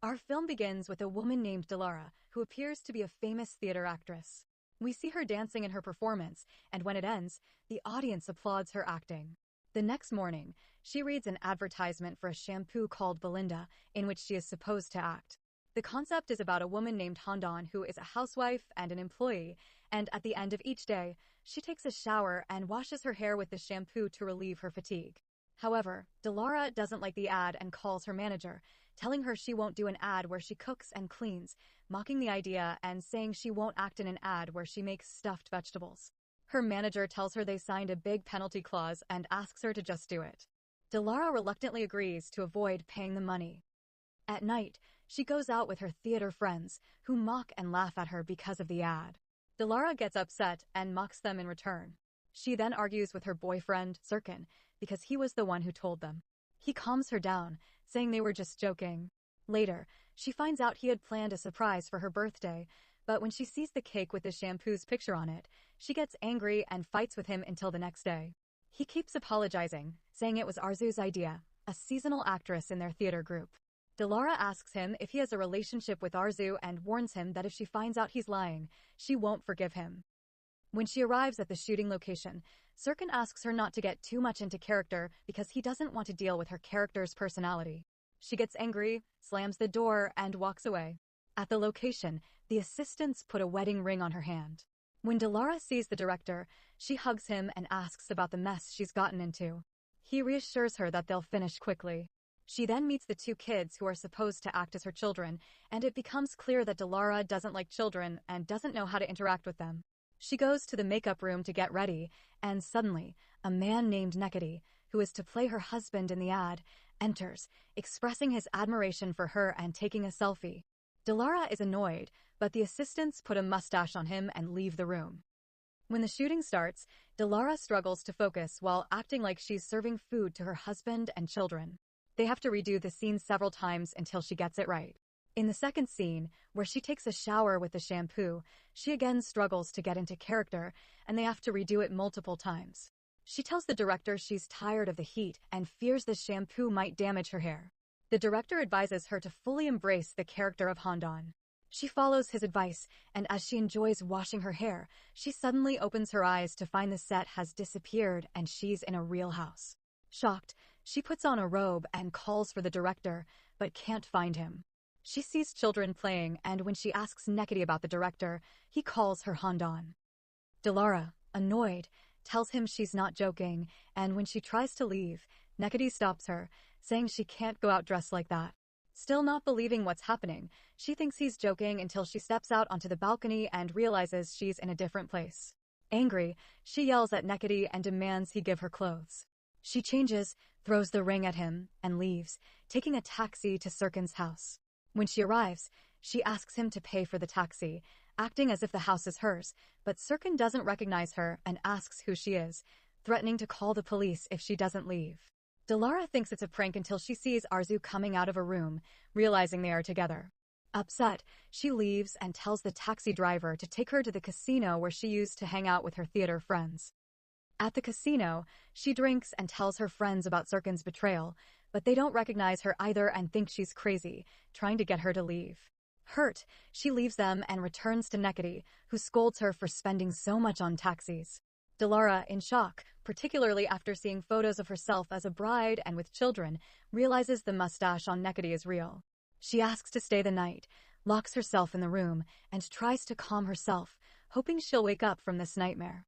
Our film begins with a woman named Dilara, who appears to be a famous theater actress. We see her dancing in her performance, and when it ends, the audience applauds her acting. The next morning, she reads an advertisement for a shampoo called Belinda, in which she is supposed to act. The concept is about a woman named Handan who is a housewife and an employee, and at the end of each day, she takes a shower and washes her hair with the shampoo to relieve her fatigue. However, Dilara doesn't like the ad and calls her manager, telling her she won't do an ad where she cooks and cleans, mocking the idea and saying she won't act in an ad where she makes stuffed vegetables. Her manager tells her they signed a big penalty clause and asks her to just do it. Dilara reluctantly agrees to avoid paying the money. At night, she goes out with her theater friends, who mock and laugh at her because of the ad. Dilara gets upset and mocks them in return. She then argues with her boyfriend, Serkan, because he was the one who told them. He calms her down, saying they were just joking. Later, she finds out he had planned a surprise for her birthday, but when she sees the cake with the shampoo's picture on it, she gets angry and fights with him until the next day. He keeps apologizing, saying it was Arzu's idea, a seasonal actress in their theater group. Dilara asks him if he has a relationship with Arzu and warns him that if she finds out he's lying, she won't forgive him. When she arrives at the shooting location, Serkan asks her not to get too much into character because he doesn't want to deal with her character's personality. She gets angry, slams the door, and walks away. At the location, the assistants put a wedding ring on her hand. When Dilara sees the director, she hugs him and asks about the mess she's gotten into. He reassures her that they'll finish quickly. She then meets the two kids who are supposed to act as her children, and it becomes clear that Dilara doesn't like children and doesn't know how to interact with them. She goes to the makeup room to get ready, and suddenly, a man named Nekati, who is to play her husband in the ad, enters, expressing his admiration for her and taking a selfie. Dilara is annoyed, but the assistants put a mustache on him and leave the room. When the shooting starts, Dilara struggles to focus while acting like she's serving food to her husband and children. They have to redo the scene several times until she gets it right. In the second scene, where she takes a shower with the shampoo, she again struggles to get into character, and they have to redo it multiple times. She tells the director she's tired of the heat and fears the shampoo might damage her hair. The director advises her to fully embrace the character of Handan. She follows his advice, and as she enjoys washing her hair, she suddenly opens her eyes to find the set has disappeared and she's in a real house. Shocked, she puts on a robe and calls for the director, but can't find him. She sees children playing, and when she asks Nekati about the director, he calls her Handan. Dilara, annoyed, tells him she's not joking, and when she tries to leave, Nekati stops her, saying she can't go out dressed like that. Still not believing what's happening, she thinks he's joking until she steps out onto the balcony and realizes she's in a different place. Angry, she yells at Nekati and demands he give her clothes. She changes, throws the ring at him, and leaves, taking a taxi to Serkan's house. When she arrives, she asks him to pay for the taxi, acting as if the house is hers, but Serkan doesn't recognize her and asks who she is, threatening to call the police if she doesn't leave. Dilara thinks it's a prank until she sees Arzu coming out of a room, realizing they are together. Upset, she leaves and tells the taxi driver to take her to the casino where she used to hang out with her theater friends. At the casino, she drinks and tells her friends about Serkan's betrayal, but they don't recognize her either and think she's crazy, trying to get her to leave. Hurt, she leaves them and returns to Nekati, who scolds her for spending so much on taxis. Dilara, in shock, particularly after seeing photos of herself as a bride and with children, realizes the mustache on Nekati is real. She asks to stay the night, locks herself in the room, and tries to calm herself, hoping she'll wake up from this nightmare.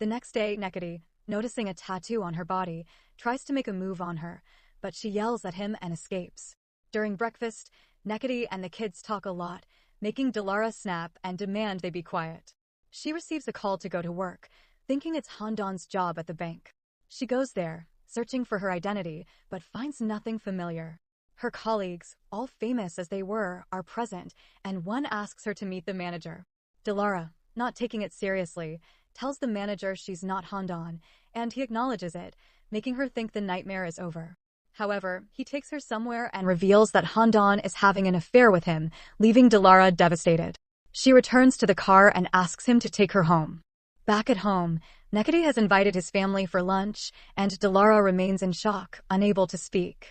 The next day, Nekati, noticing a tattoo on her body, tries to make a move on her, but she yells at him and escapes. During breakfast, Nekati and the kids talk a lot, making Dilara snap and demand they be quiet. She receives a call to go to work, thinking it's Handan's job at the bank. She goes there, searching for her identity, but finds nothing familiar. Her colleagues, all famous as they were, are present, and one asks her to meet the manager. Dilara, not taking it seriously, tells the manager she's not Handan, and he acknowledges it, making her think the nightmare is over. However, he takes her somewhere and reveals that Handan is having an affair with him, leaving Dilara devastated. She returns to the car and asks him to take her home. Back at home, Nekati has invited his family for lunch, and Dilara remains in shock, unable to speak.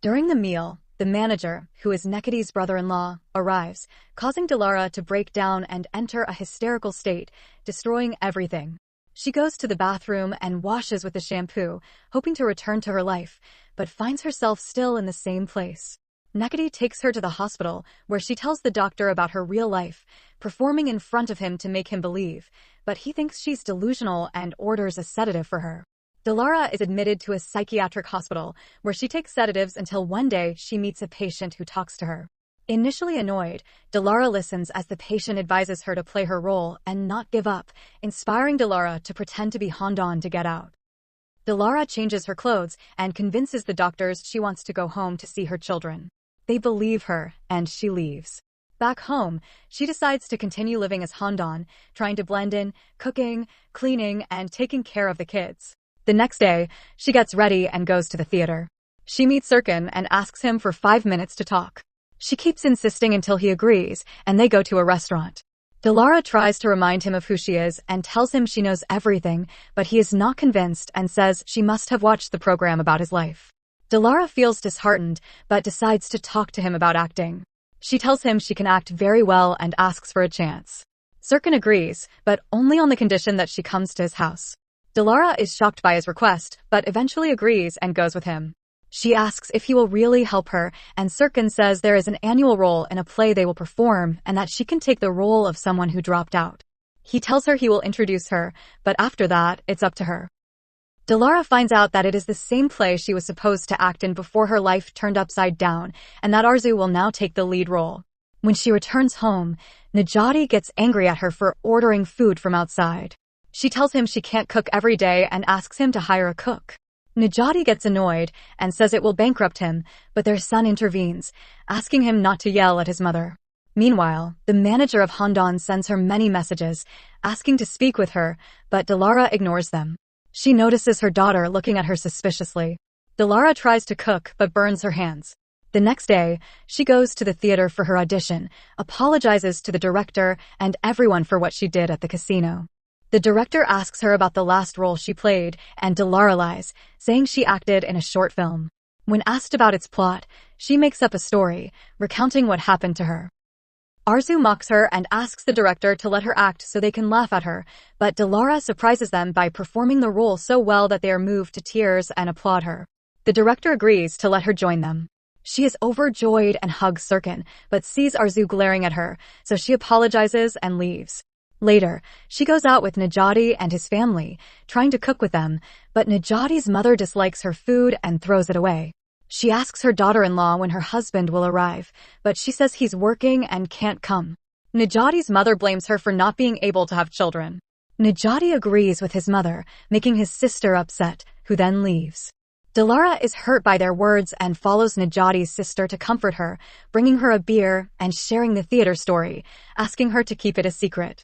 During the meal, The manager, who is Nekity's brother-in-law, arrives, causing Dilara to break down and enter a hysterical state, destroying everything. She goes to the bathroom and washes with the shampoo, hoping to return to her life, but finds herself still in the same place. Nekity takes her to the hospital, where she tells the doctor about her real life, performing in front of him to make him believe, but he thinks she's delusional and orders a sedative for her. Dilara is admitted to a psychiatric hospital, where she takes sedatives until one day she meets a patient who talks to her. Initially annoyed, Dilara listens as the patient advises her to play her role and not give up, inspiring Dilara to pretend to be Handan to get out. Dilara changes her clothes and convinces the doctors she wants to go home to see her children. They believe her, and she leaves. Back home, she decides to continue living as Handan, trying to blend in, cooking, cleaning, and taking care of the kids. The next day, she gets ready and goes to the theater. She meets Serkan and asks him for 5 minutes to talk. She keeps insisting until he agrees, and they go to a restaurant. Dilara tries to remind him of who she is and tells him she knows everything, but he is not convinced and says she must have watched the program about his life. Dilara feels disheartened, but decides to talk to him about acting. She tells him she can act very well and asks for a chance. Serkan agrees, but only on the condition that she comes to his house. Dilara is shocked by his request, but eventually agrees and goes with him. She asks if he will really help her, and Serkan says there is an annual role in a play they will perform and that she can take the role of someone who dropped out. He tells her he will introduce her, but after that, it's up to her. Dilara finds out that it is the same play she was supposed to act in before her life turned upside down, and that Arzu will now take the lead role. When she returns home, Nejati gets angry at her for ordering food from outside. She tells him she can't cook every day and asks him to hire a cook. Nejati gets annoyed and says it will bankrupt him, but their son intervenes, asking him not to yell at his mother. Meanwhile, the manager of Handan sends her many messages, asking to speak with her, but Dilara ignores them. She notices her daughter looking at her suspiciously. Dilara tries to cook but burns her hands. The next day, she goes to the theater for her audition, apologizes to the director and everyone for what she did at the casino. The director asks her about the last role she played, and Dilara lies, saying she acted in a short film. When asked about its plot, she makes up a story, recounting what happened to her. Arzu mocks her and asks the director to let her act so they can laugh at her, but Dilara surprises them by performing the role so well that they are moved to tears and applaud her. The director agrees to let her join them. She is overjoyed and hugs Serkan, but sees Arzu glaring at her, so she apologizes and leaves. Later, she goes out with Nejati and his family, trying to cook with them, but Nejati's mother dislikes her food and throws it away. She asks her daughter-in-law when her husband will arrive, but she says he's working and can't come. Nejati's mother blames her for not being able to have children. Nejati agrees with his mother, making his sister upset, who then leaves. Dilara is hurt by their words and follows Nejati's sister to comfort her, bringing her a beer and sharing the theater story, asking her to keep it a secret.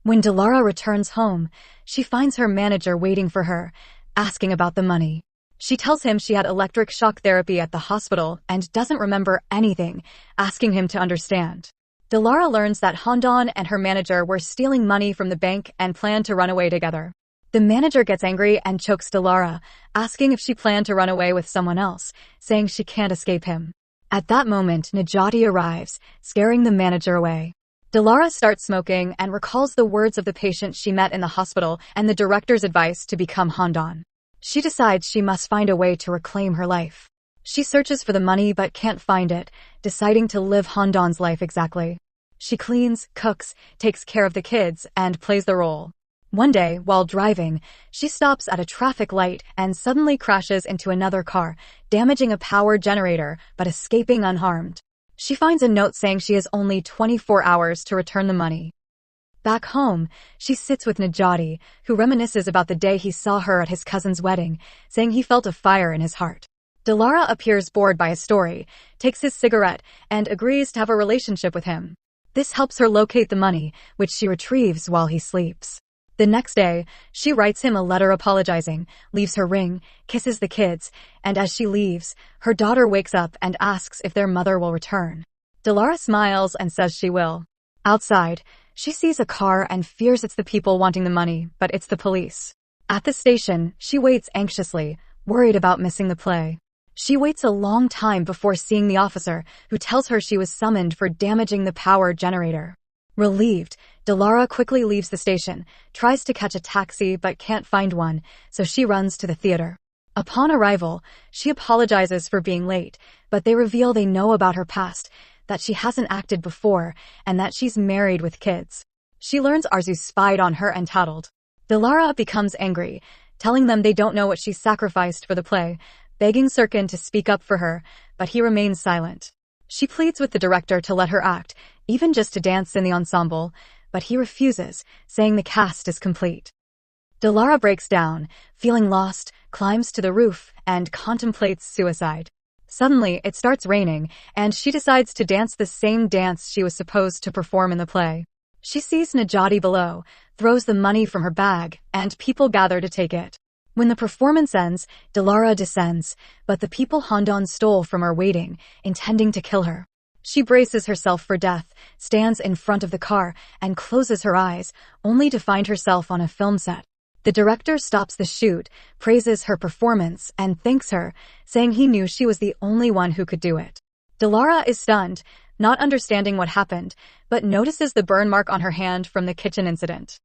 When Dilara returns home, she finds her manager waiting for her, asking about the money. She tells him she had electric shock therapy at the hospital and doesn't remember anything, asking him to understand. Dilara learns that Handan and her manager were stealing money from the bank and planned to run away together. The manager gets angry and chokes Dilara, asking if she planned to run away with someone else, saying she can't escape him. At that moment, Nejati arrives, scaring the manager away. Dilara starts smoking and recalls the words of the patient she met in the hospital and the director's advice to become Handan. She decides she must find a way to reclaim her life. She searches for the money but can't find it, deciding to live Handan's life exactly. She cleans, cooks, takes care of the kids, and plays the role. One day, while driving, she stops at a traffic light and suddenly crashes into another car, damaging a power generator but escaping unharmed. She finds a note saying she has only 24 hours to return the money. Back home, she sits with Nejati, who reminisces about the day he saw her at his cousin's wedding, saying he felt a fire in his heart. Dilara appears bored by his story, takes his cigarette, and agrees to have a relationship with him. This helps her locate the money, which she retrieves while he sleeps. The next day, she writes him a letter apologizing, leaves her ring, kisses the kids, and as she leaves, her daughter wakes up and asks if their mother will return. Dilara smiles and says she will. Outside, she sees a car and fears it's the people wanting the money, but it's the police. At the station, she waits anxiously, worried about missing the play. She waits a long time before seeing the officer, who tells her she was summoned for damaging the power generator. Relieved, Dilara quickly leaves the station, tries to catch a taxi but can't find one, so she runs to the theater. Upon arrival, she apologizes for being late, but they reveal they know about her past, that she hasn't acted before, and that she's married with kids. She learns Arzu spied on her and tattled. Dilara becomes angry, telling them they don't know what she sacrificed for the play, begging Sirkin to speak up for her, but he remains silent. She pleads with the director to let her act, even just to dance in the ensemble, but he refuses, saying the cast is complete. Dilara breaks down, feeling lost, climbs to the roof, and contemplates suicide. Suddenly, it starts raining, and she decides to dance the same dance she was supposed to perform in the play. She sees Najati below, throws the money from her bag, and people gather to take it. When the performance ends, Dilara descends, but the people Handan stole from are waiting, intending to kill her. She braces herself for death, stands in front of the car, and closes her eyes, only to find herself on a film set. The director stops the shoot, praises her performance, and thanks her, saying he knew she was the only one who could do it. Dilara is stunned, not understanding what happened, but notices the burn mark on her hand from the kitchen incident.